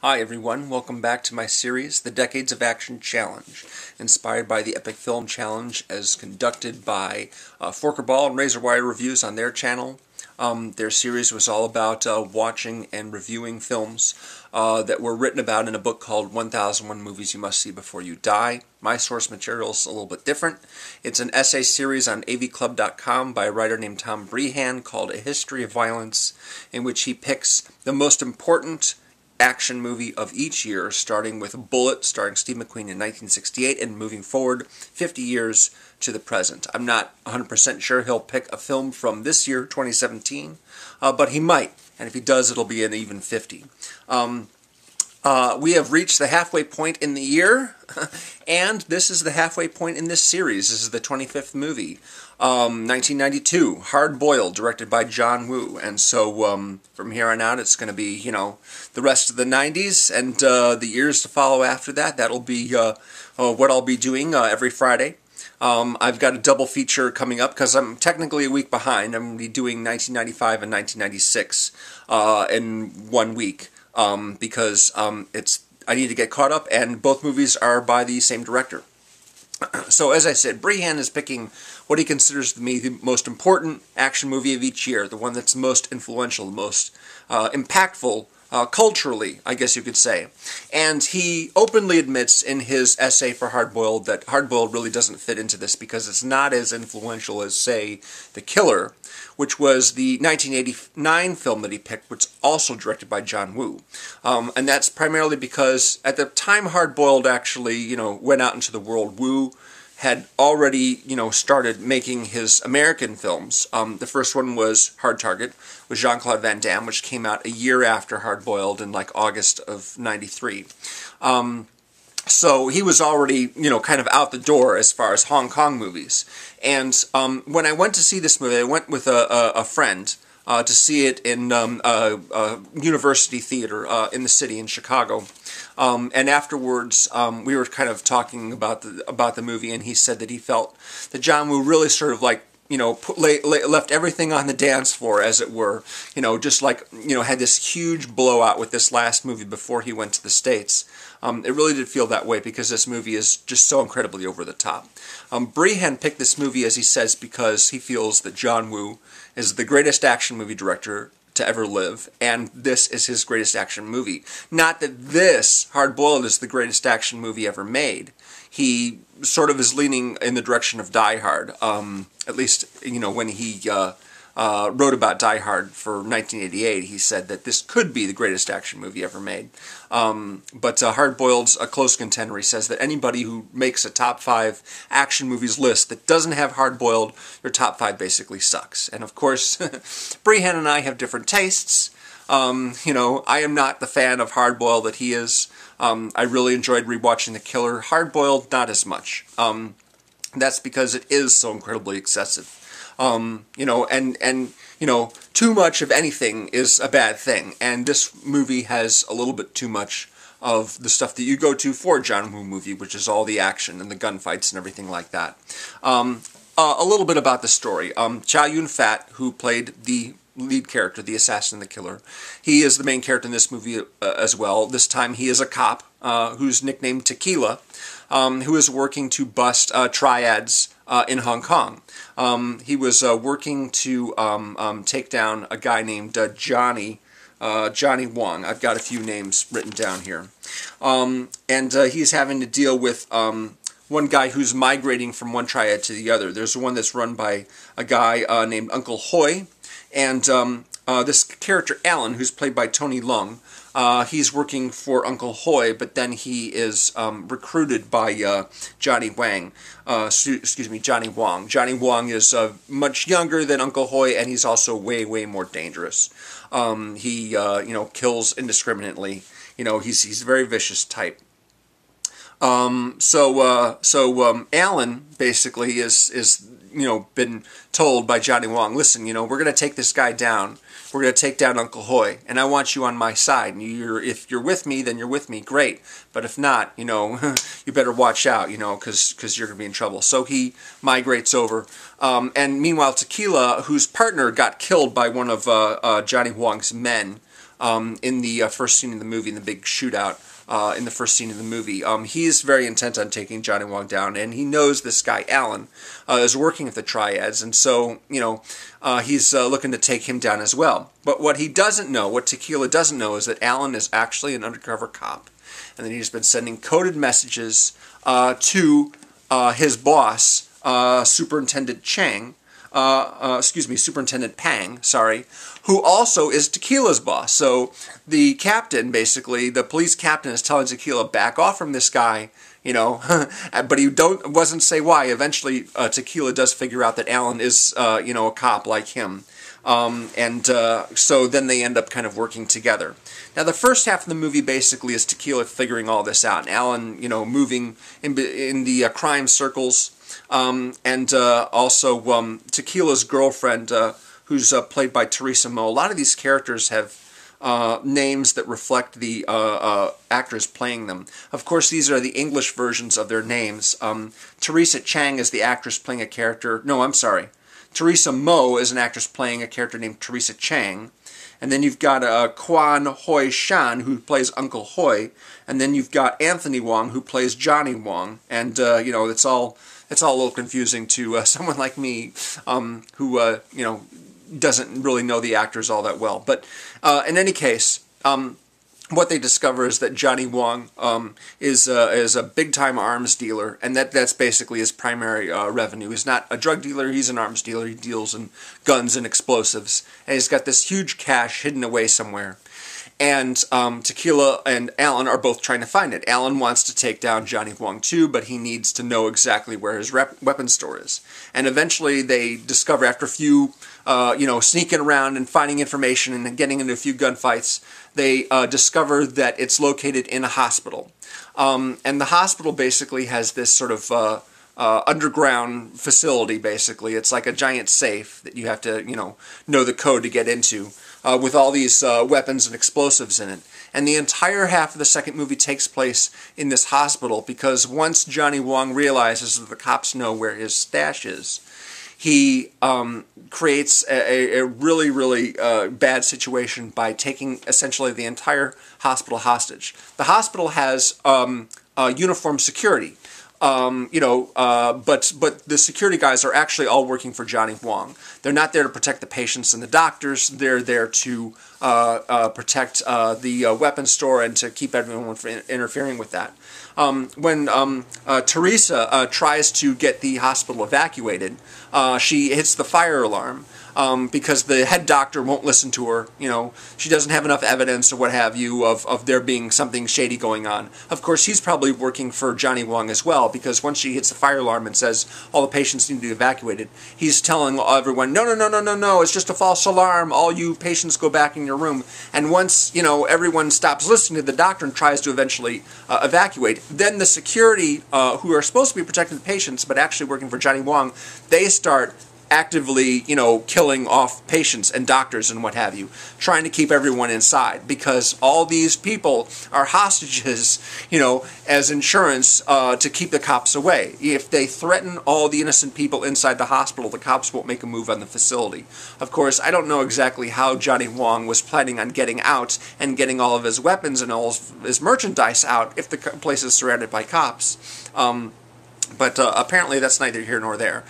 Hi everyone, welcome back to my series, The Decades of Action Challenge, inspired by the Epic Film Challenge as conducted by Forkerball and Razor Wire Reviews on their channel. Their series was all about watching and reviewing films that were written about in a book called 1001 Movies You Must See Before You Die. My source material is a little bit different. It's an essay series on avclub.com by a writer named Tom Breihan called A History of Violence, in which he picks the most important action movie of each year, starting with Bullet, starring Steve McQueen in 1968, and moving forward 50 years to the present. I'm not 100% sure he'll pick a film from this year, 2017, but he might, and if he does, it'll be an even 50. We have reached the halfway point in the year, and this is the halfway point in this series. This is the 25th movie. 1992, Hard Boiled, directed by John Woo. And so from here on out, it's going to be, the rest of the 90s and the years to follow after that. That'll be what I'll be doing every Friday. I've got a double feature coming up because I'm technically a week behind. I'm going to be doing 1995 and 1996 in 1 week because I need to get caught up, and both movies are by the same director. So, as I said, Breihan is picking what he considers to be the most important action movie of each year, the one that's most influential, the most impactful culturally, I guess you could say. And he openly admits in his essay for Hard Boiled that Hard Boiled really doesn't fit into this because it's not as influential as, say, The Killer, which was the 1989 film that he picked, which is also directed by John Woo. And that's primarily because at the time Hard Boiled actually, went out into the world, Woo had already, started making his American films. The first one was Hard Target with Jean-Claude Van Damme, which came out a year after Hard Boiled in like August of '93. So he was already, kind of out the door as far as Hong Kong movies. And when I went to see this movie, I went with a friend to see it in a university theater in the city in Chicago. And afterwards, we were kind of talking about the movie, and he said that he felt that John Woo really sort of like, left everything on the dance floor, as it were. Just like, had this huge blowout with this last movie before he went to the States. It really did feel that way because this movie is just so incredibly over the top. Breihan picked this movie, as he says, because he feels that John Woo is the greatest action movie director to ever live, and this is his greatest action movie. Not that this, Hard Boiled, is the greatest action movie ever made. He sort of is leaning in the direction of Die Hard, at least, when he wrote about Die Hard for 1988, he said that this could be the greatest action movie ever made. But Hard Boiled's a close contender. He says that anybody who makes a top 5 action movies list that doesn't have Hard Boiled, their top 5 basically sucks. And of course, Breihan and I have different tastes. I am not the fan of Hard Boiled that he is. I really enjoyed rewatching The Killer. Hard Boiled, not as much. That's because it is so incredibly excessive. Too much of anything is a bad thing, and this movie has a little bit too much of the stuff that you go to for a John Woo movie, which is all the action and the gunfights and everything like that. A little bit about the story. Chow Yun-Fat, who played the lead character, the assassin, the killer, he is the main character in this movie as well. This time he is a cop who's nicknamed Tequila, who is working to bust triads in Hong Kong. He was working to take down a guy named Johnny Wong. I've got a few names written down here. And he's having to deal with one guy who's migrating from one triad to the other. There's one that's run by a guy named Uncle Hoi, and this character Alan, who's played by Tony Leung, he's working for Uncle Hoi, but then he is recruited by Johnny Wong. Johnny Wong is much younger than Uncle Hoi, and he's also way, way more dangerous. He kills indiscriminately. He's a very vicious type. Alan basically is been told by Johnny Wong, listen, we're going to take this guy down. We're going to take down Uncle Hoi, and I want you on my side. And if you're with me, then you're with me, great. But if not, you better watch out, because you're going to be in trouble. So he migrates over. And meanwhile, Tequila, whose partner got killed by one of Johnny Wong's men, in the first scene of the movie, in the big shootout. In the first scene of the movie. He's very intent on taking Johnny Wong down, and he knows this guy, Alan, is working at the Triads, and so, he's looking to take him down as well. But what he doesn't know, what Tequila doesn't know, is that Alan is actually an undercover cop, and that he's been sending coded messages to his boss, Superintendent Superintendent Pang, who also is Tequila's boss. So the captain, basically, the police captain, is telling Tequila, back off from this guy, but he wasn't say why. Eventually, Tequila does figure out that Alan is, a cop like him. So then they end up kind of working together. Now, the first half of the movie basically is Tequila figuring all this out, and Alan, moving in the crime circles. Also Tequila's girlfriend, who's played by Teresa Mo. A lot of these characters have names that reflect the actors playing them. Of course, these are the English versions of their names. Teresa Chang is the actress playing a character... No, I'm sorry. Teresa Mo is an actress playing a character named Teresa Chang. And then you've got Kwan Hoi-Shan, who plays Uncle Hoi. And then you've got Anthony Wong, who plays Johnny Wong. And, it's all a little confusing to someone like me, who, doesn't really know the actors all that well. But in any case, what they discover is that Johnny Wong is a big-time arms dealer, and that's basically his primary revenue. He's not a drug dealer, he's an arms dealer. He deals in guns and explosives, and he's got this huge cache hidden away somewhere. And Tequila and Alan are both trying to find it. Alan wants to take down Johnny Wong too, but he needs to know exactly where his weapon store is. And eventually they discover, after a few, sneaking around and finding information and getting into a few gunfights, they discover that it's located in a hospital. And the hospital basically has this sort of underground facility, basically. It's like a giant safe that you have to, know the code to get into, with all these weapons and explosives in it. And the entire half of the second movie takes place in this hospital, because once Johnny Wong realizes that the cops know where his stash is, he creates a really, really bad situation by taking essentially the entire hospital hostage. The hospital has uniformed security. But the security guys are actually all working for Johnny Wong. They're not there to protect the patients and the doctors. They're there to protect the weapons store and to keep everyone from interfering with that. When Teresa tries to get the hospital evacuated, she hits the fire alarm. Because the head doctor won't listen to her. She doesn't have enough evidence or what have you of there being something shady going on. Of course, he's probably working for Johnny Wong as well, because once she hits the fire alarm and says all the patients need to be evacuated, he's telling everyone, no, it's just a false alarm. All you patients go back in your room. And once, everyone stops listening to the doctor and tries to eventually evacuate, then the security, who are supposed to be protecting the patients but actually working for Johnny Wong, they start actively, killing off patients and doctors and what have you, trying to keep everyone inside, because all these people are hostages, as insurance to keep the cops away. If they threaten all the innocent people inside the hospital, the cops won't make a move on the facility. Of course, I don't know exactly how Johnny Wong was planning on getting out and getting all of his weapons and all his merchandise out if the place is surrounded by cops. But apparently that's neither here nor there,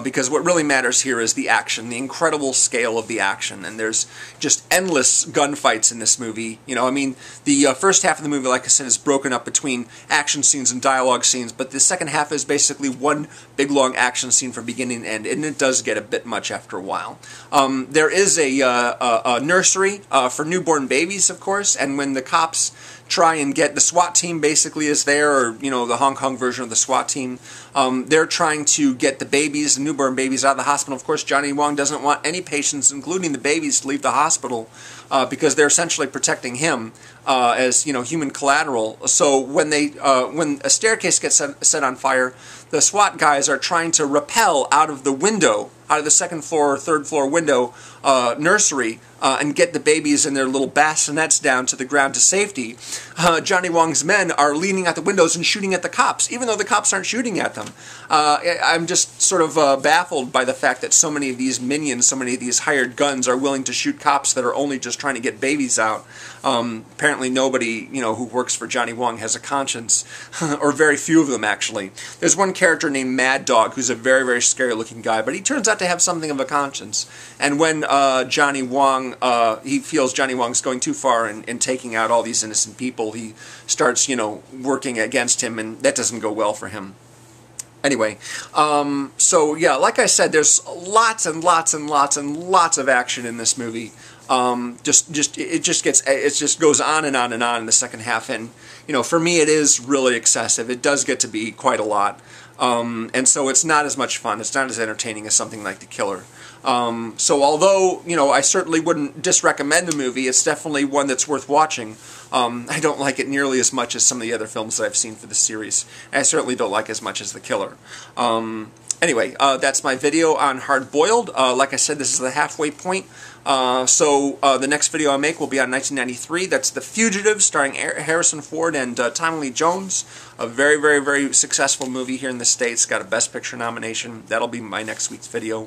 because what really matters here is the action, the incredible scale of the action, and there's just endless gunfights in this movie. The first half of the movie, like I said, is broken up between action scenes and dialogue scenes, but the second half is basically one big long action scene from beginning to end, and it does get a bit much after a while. There is a nursery for newborn babies, of course, and when the cops try and get the SWAT team, basically, is there, or the Hong Kong version of the SWAT team. They're trying to get the babies, the newborn babies, out of the hospital. Of course, Johnny Wong doesn't want any patients, including the babies, to leave the hospital because they're essentially protecting him as human collateral. So when a staircase gets set on fire, the SWAT guys are trying to rappel out of the window, out of the second floor or third floor window nursery and get the babies in their little bassinets down to the ground to safety, Johnny Wong's men are leaning out the windows and shooting at the cops, even though the cops aren't shooting at them. I'm just sort of baffled by the fact that so many of these minions, so many of these hired guns are willing to shoot cops that are only just trying to get babies out. Apparently nobody, who works for Johnny Wong has a conscience, or very few of them, actually. There's one character named Mad Dog who's a very, very scary-looking guy, but he turns out to have something of a conscience. And when Johnny Wong, he feels Johnny Wong's going too far in taking out all these innocent people, he starts, working against him, and that doesn't go well for him. Anyway, so yeah, like I said, there's lots and lots and lots and lots of action in this movie. It just goes on and on and on in the second half, and for me it is really excessive. It does get to be quite a lot, and so it's not as much fun. It's not as entertaining as something like The Killer. So although I certainly wouldn't disrecommend the movie, it's definitely one that's worth watching. I don't like it nearly as much as some of the other films that I've seen for the series. And I certainly don't like as much as The Killer. Anyway, that's my video on Hard Boiled. Like I said, this is the halfway point. So the next video I make will be on 1993. That's The Fugitive, starring Harrison Ford and Tommy Lee Jones. A very, very, very successful movie here in the States. Got a Best Picture nomination. That'll be my next week's video.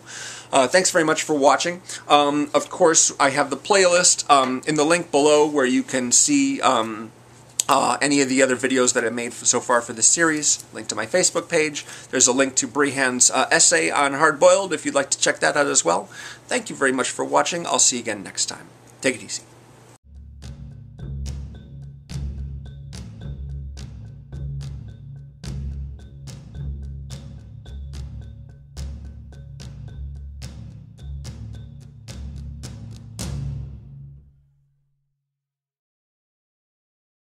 Thanks very much for watching. Of course, I have the playlist in the link below where you can see any of the other videos that I made so far for this series. Link to my Facebook page. There's a link to Breihan's essay on Hard Boiled if you'd like to check that out as well. Thank you very much for watching. I'll see you again next time. Take it easy.